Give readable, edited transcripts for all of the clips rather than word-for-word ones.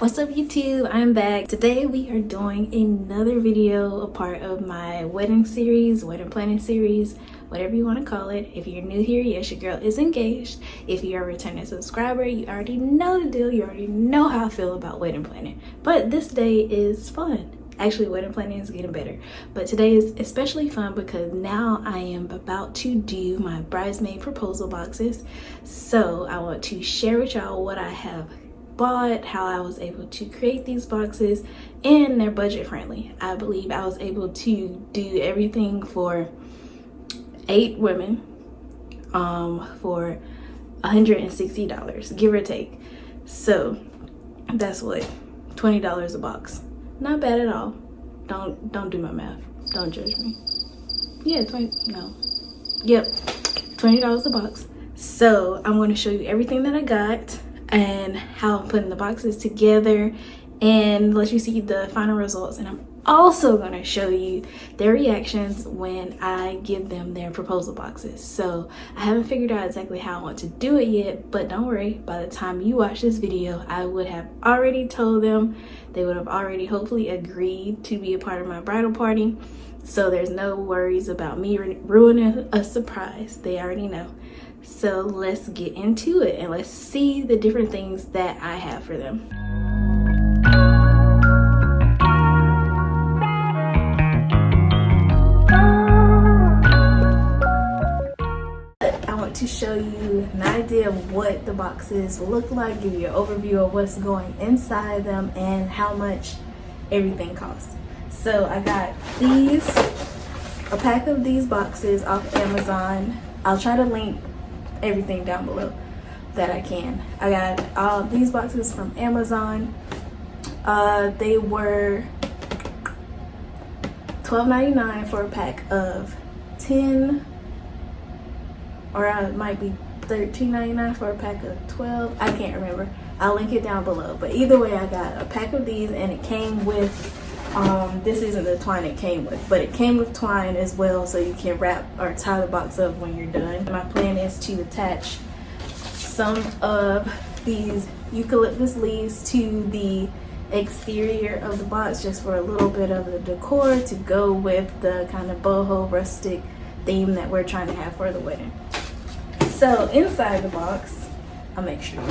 What's up YouTube? I'm back. Today we are doing another video, a part of my wedding series, wedding planning series, whatever you want to call it. If you're new here, yes, your girl is engaged. If you're a returning subscriber, you already know the deal. You already know how I feel about wedding planning. But this day is fun. Actually, wedding planning is getting better. But today is especially fun because now I am about to do my bridesmaid proposal boxes. So I want to share with y'all what I have bought, how I was able to create these boxes, and they're budget friendly. I believe I was able to do everything for 8 women for $160, give or take. So that's what, $20 a box. Not bad at all. Don't do my math. Don't judge me. Yeah, 20, no. Yep, $20 a box. So I'm going to show you everything that I got and how I'm putting the boxes together and let you see the final results. And I'm also going to show you their reactions when I give them their proposal boxes. So I haven't figured out exactly how I want to do it yet, but don't worry, by the time you watch this video, I would have already told them. They would have already hopefully agreed to be a part of my bridal party. So there's no worries about me ruining a surprise. They already know. So let's get into it and let's see the different things that I have for them. I want to show you an idea of what the boxes look like, give you an overview of what's going inside them and how much everything costs. So I got a pack of these boxes off Amazon. I'll try to link everything down below that I can. I got these boxes from Amazon. They were $12.99 for a pack of 10, or it might be $13.99 for a pack of 12. I can't remember. I'll link it down below. But either way, I got a pack of these and it came with this isn't the twine it came with, but it came with twine as well, so you can wrap or tie the box up when you're done. My plan is to attach some of these eucalyptus leaves to the exterior of the box just for a little bit of the decor to go with the kind of boho rustic theme that we're trying to have for the wedding. So inside the box, I'll make sure.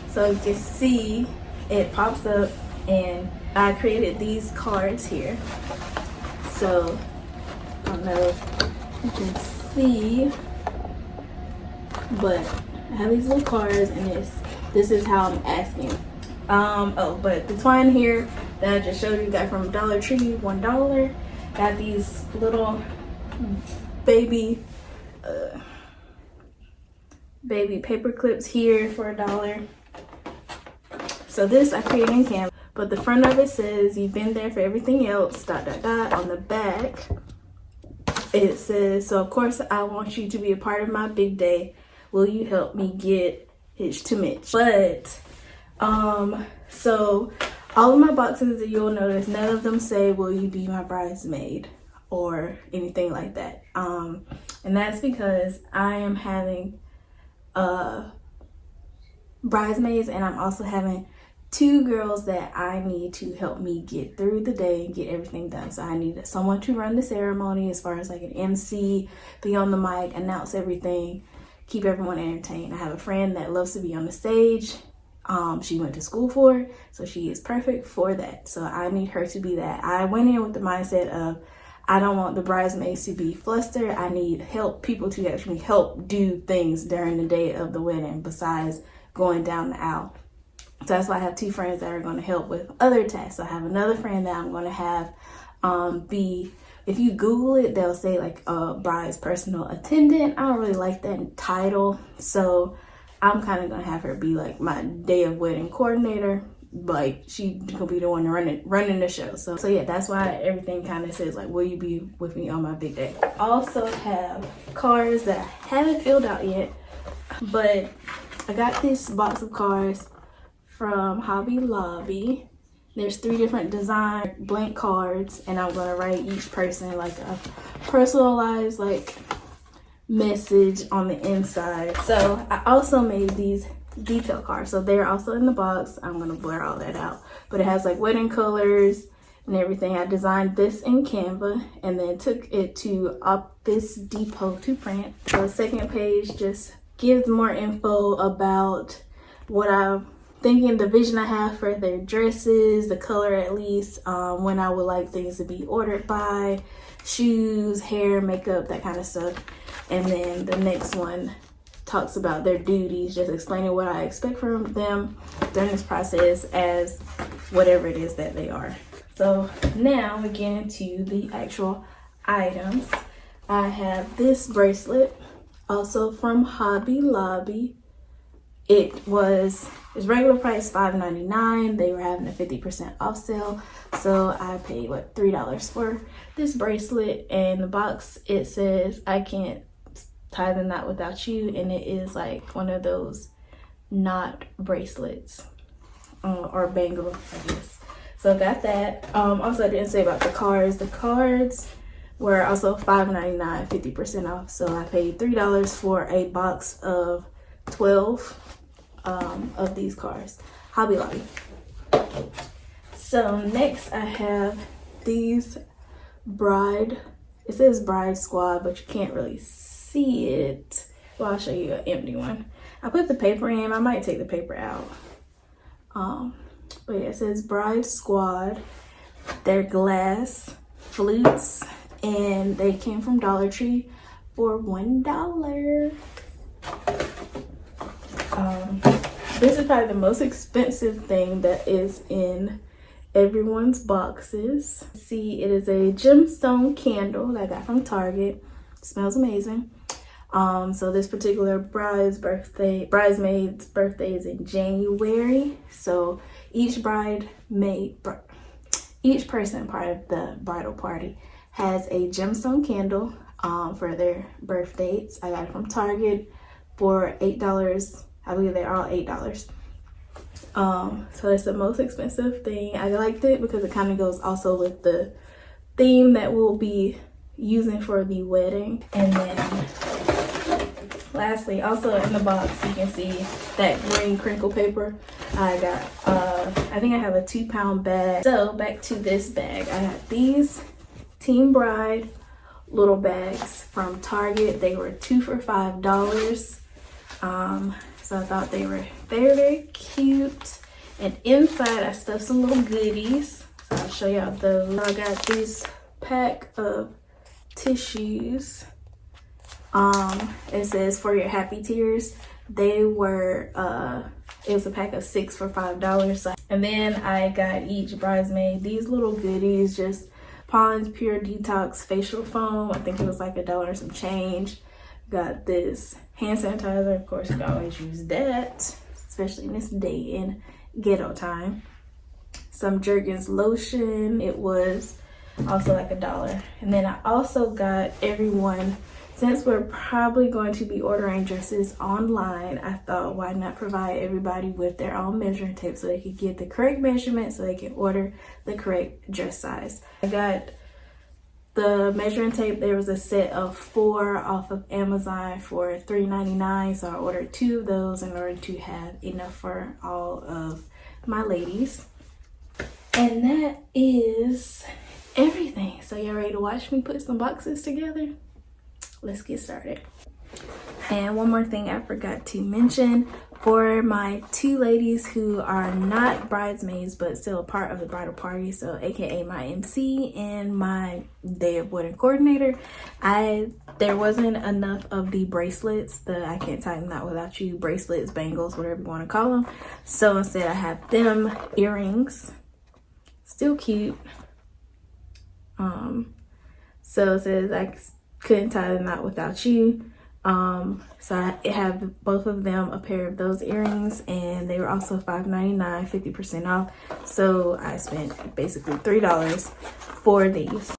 So you can see it pops up, and I created these cards here. So I don't know if you can see, but I have these little cards, and this is how I'm asking. Oh, but the twine here that I just showed you got from Dollar Tree, $1. Got these little baby paper clips here for $1. So this I created in Canva. But the front of it says, "You've been there for everything else, ... On the back, it says, "So of course I want you to be a part of my big day. Will you help me get hitched to Mitch?" But, so all of my boxes that you'll notice, none of them say, "Will you be my bridesmaid?" or anything like that. And that's because I am having bridesmaids, and I'm also having 2 girls that I need to help me get through the day and get everything done. So I need someone to run the ceremony as far as like an MC, be on the mic, announce everything, keep everyone entertained. I have a friend that loves to be on the stage. She went to school for it, so she is perfect for that. So I need her to be that. I went in with the mindset of, I don't want the bridesmaids to be flustered. I need people to actually help do things during the day of the wedding besides going down the aisle. So that's why I have 2 friends that are going to help with other tasks. So I have another friend that I'm going to have if you Google it, they'll say like a bride's personal attendant. I don't really like that title. So I'm kind of going to have her be like my day of wedding coordinator. Like she could be the one running the show. So yeah, that's why everything kind of says like, "Will you be with me on my big day?" I also have cards that I haven't filled out yet, but I got this box of cards from Hobby Lobby. There's 3 different design blank cards, and I'm gonna write each person like a personalized like message on the inside. So I also made these detail cards. So they're also in the box. I'm gonna blur all that out, but it has like wedding colors and everything. I designed this in Canva and then took it to Office Depot to print. So the second page just gives more info about what I'm thinking, the vision I have for their dresses, the color at least, when I would like things to be ordered by, shoes, hair, makeup, that kind of stuff. And then the next one talks about their duties, just explaining what I expect from them during this process as whatever it is that they are. So now we get into the actual items. I have this bracelet, also from Hobby Lobby. It's regular price $5.99. They were having a 50% off sale, so I paid what, $3 for this bracelet. And the box, it says I can't tie the knot without you, and it is like one of those knot bracelets or bangle, I guess. So got that. Also, I didn't say about the cards. The cards were also $5.99, 50% off. So I paid $3 for a box of 12 of these cards. Hobby Lobby. So next I have these it says Bride Squad, but you can't really see it. Well, I'll show you an empty one. I put the paper in. I might take the paper out. But yeah, it says Bride Squad. They're glass flutes, and they came from Dollar Tree for $1. This is probably the most expensive thing that is in everyone's boxes. See, it is a gemstone candle that I got from Target. It smells amazing. So this particular bridesmaid's birthday is in January. So each person part of the bridal party has a gemstone candle for their birth dates. I got it from Target for $8. I believe they're all $8. So it's the most expensive thing. I liked it because it kind of goes also with the theme that we'll be using for the wedding. And then lastly, also in the box, you can see that green crinkle paper. I got, I think I have a 2-pound bag. So back to this bag. I got these Team Bride little bags from Target. They were 2 for $5. So I thought they were very, very cute. And inside I stuffed some little goodies. So I'll show y'all those. I got this pack of tissues. It says for your happy tears. They were, it was a pack of 6 for $5. And then I got each bridesmaid these little goodies, just Pond's Pure Detox facial foam. I think it was like $1 and some change. Got this hand sanitizer. Of course, you can always use that, especially in this day in ghetto time. Some Jergens lotion. It was also like $1. And then I also got everyone, since we're probably going to be ordering dresses online, I thought why not provide everybody with their own measuring tape so they could get the correct measurement so they can order the correct dress size. I got the measuring tape. There was a set of 4 off of Amazon for $3.99. So I ordered 2 of those in order to have enough for all of my ladies. And that is everything. So y'all ready to watch me put some boxes together? Let's get started. And one more thing I forgot to mention, for my 2 ladies who are not bridesmaids but still a part of the bridal party, so aka my MC and my day of wedding coordinator, there wasn't enough of the bracelets, the I can't tie them out without you bracelets, bangles, whatever you want to call them. So instead I have them earrings, still cute. So it says I couldn't tie them out without you. So I have both of them a pair of those earrings, and they were also $5.99, 50% off. So I spent basically $3 for these.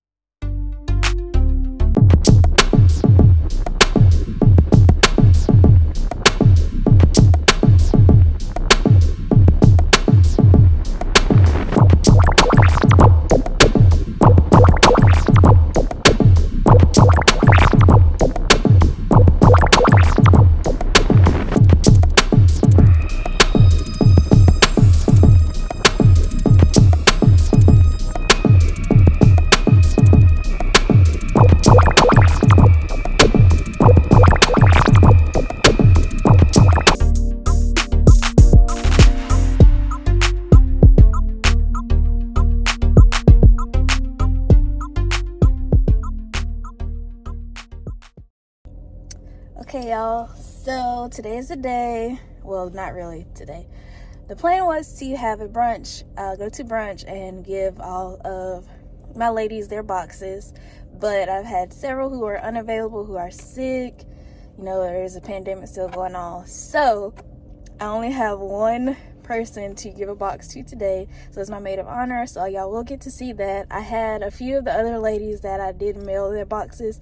y'all. So today is the day. Well, not really today. The plan was to have a brunch, go to brunch and give all of my ladies their boxes, but I've had several who are unavailable, who are sick. You know, there's a pandemic still going on, so I only have one person to give a box to today, so it's my maid of honor, so y'all will get to see that. I had a few of the other ladies that I did mail their boxes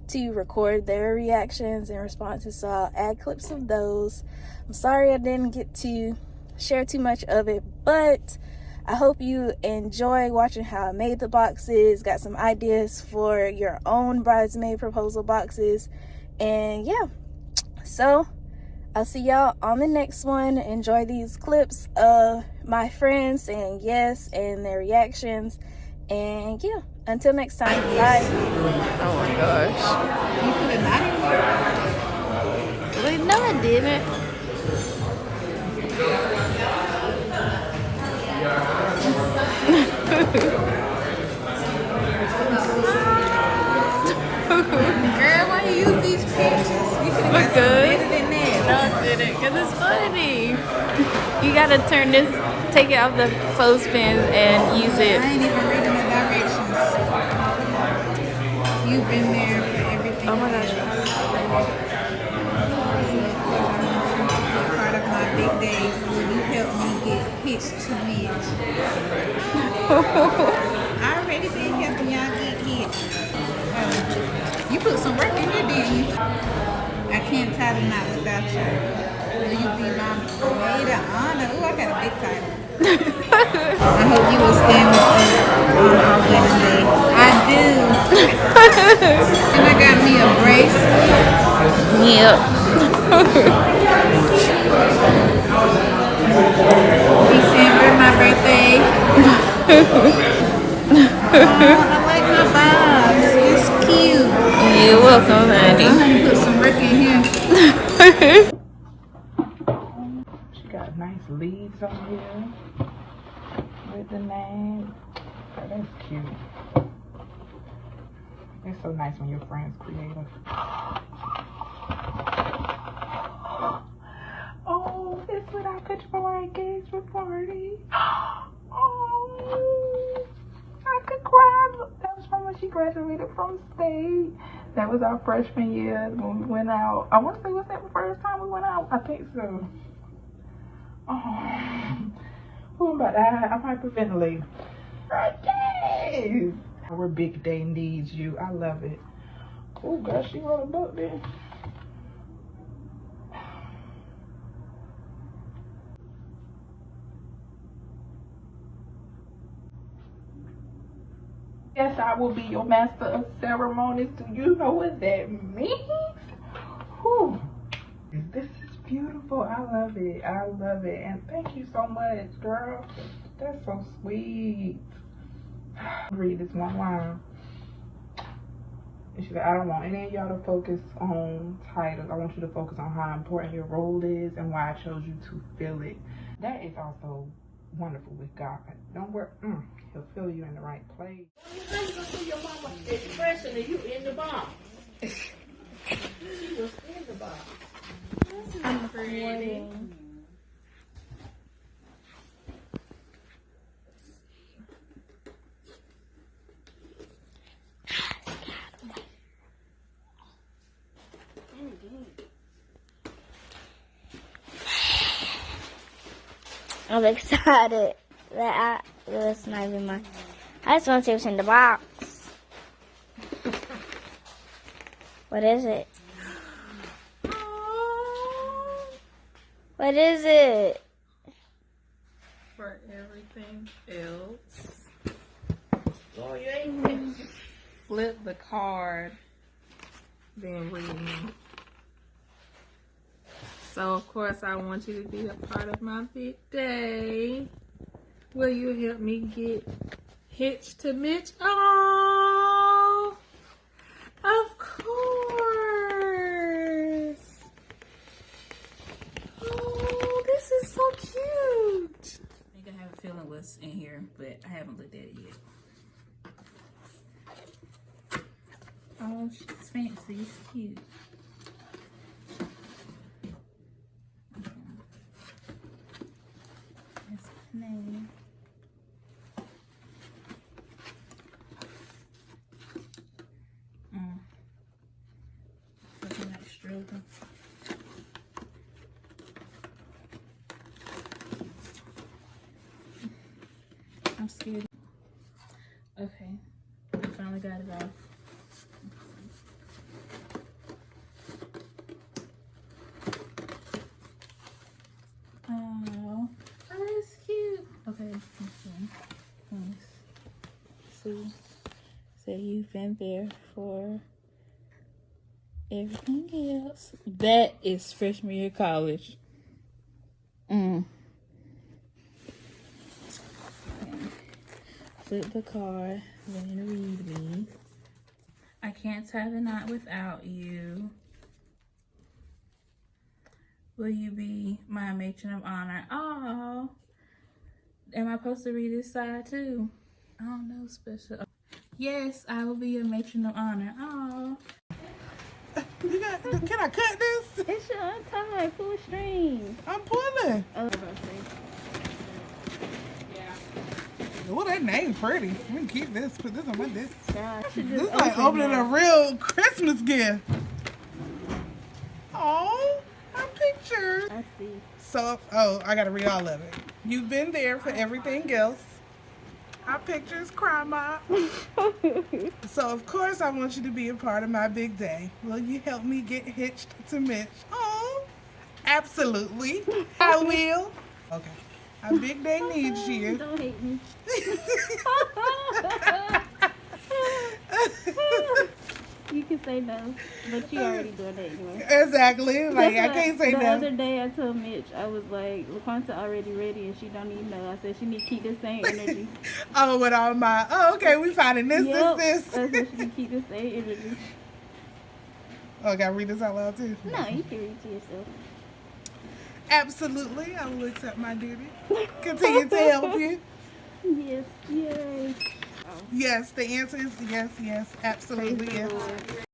to record their reactions and responses, so I'll add clips of those. I'm sorry I didn't get to share too much of it, but I hope you enjoy watching how I made the boxes, got some ideas for your own bridesmaid proposal boxes, and yeah, so I'll see y'all on the next one. Enjoy these clips of my friends saying yes and their reactions. And yeah, until next time, bye. Oh my gosh. You put a knot in? Wait, no I didn't. Girl, why you use these pictures? You could have got some better than that. No, I didn't, because it's funny. You gotta turn this, take it off the clothespins and use it. I ain't even reading the directions. You've been there for everything. Oh my gosh. Part of my big day when you helped me get hitched to Midge. I already been helping y'all get hitched. You put some work in here, didn't you? I can't tie the knot without you. Will you be my maid of honor? Ooh, I got a big title. I hope you will stand with us on our wedding day. I do. And I got me a bracelet. Yep. December, my birthday. Oh, I like my box. It's cute. You're welcome, honey. I'm gonna put some work in here. She got nice leaves on here with the name. Oh, that's cute. It's so nice when your friends creative. Oh, this is what I put for our engagement party. Oh, I could cry. That was from when she graduated from state. That was our freshman year when we went out. I want to say, was that the first time we went out? I think so. Oh, I'm about to die. I'm hyperventilating. Yes! Our big day needs you. I love it. Oh, gosh, she wrote a book there. Yes, I will be your master of ceremonies. Do you know what that means? Whew. This is beautiful. I love it. I love it. And thank you so much, girl. That's so sweet. Read this one line. And she said, I don't want any of y'all to focus on titles. I want you to focus on how important your role is and why I chose you to fill it. That is also wonderful with God. Don't worry. He'll fill you in the right place. How you gonna see your mama expression and you in the box? She was in the box. I'm pretty. I'm excited that this might be mine. I just want to see what's in the box. What is it? What is it? For everything else, Oh, you ain't flip the card, then read me. So, of course, I want you to be a part of my big day. Will you help me get hitched to Mitch? Oh, of course. Oh, this is so cute. I think I have a feeling what's in here, but I haven't looked at it yet. Oh, she's fancy. It's cute. Looking like struggling. I'm scared. Okay, I finally got it off. Oh, that's cute. Okay, let's see. So you've been there for everything else. That is freshman year of college. Okay. Flip the card, then read me. I can't tie the knot without you. Will you be my matron of honor? Oh, am I supposed to read this side too? I don't know, special. Yes, I will be your matron of honor. Oh. Can I cut this? It's your untie, full string. I'm pulling. Oh, Oh, that name pretty. We can keep this. Put this on my desk. God, This is like opening a real Christmas gift. Oh, our pictures. I see. So, I gotta read all of it. You've been there for everything else. Our pictures, cry mop. So, of course, I want you to be a part of my big day. Will you help me get hitched to Mitch? Oh, absolutely. I will. Okay. Our big day needs you. Don't hate me. You can say no, but you already doing that anyway. Exactly. Like, I can't say the no. The other day I told Mitch, I was like, LaQuanta already ready and she don't even know. I said she need to keep the same energy. Oh, with all my, okay, we finding this, Yep. this. I said she need to keep the same energy. Oh, I gotta read this out loud too? No, you can read to yourself. Absolutely, I will accept my duty. Continue to help you. Yes, yay. Yes, the answer is yes, absolutely, Praise the yes. Lord.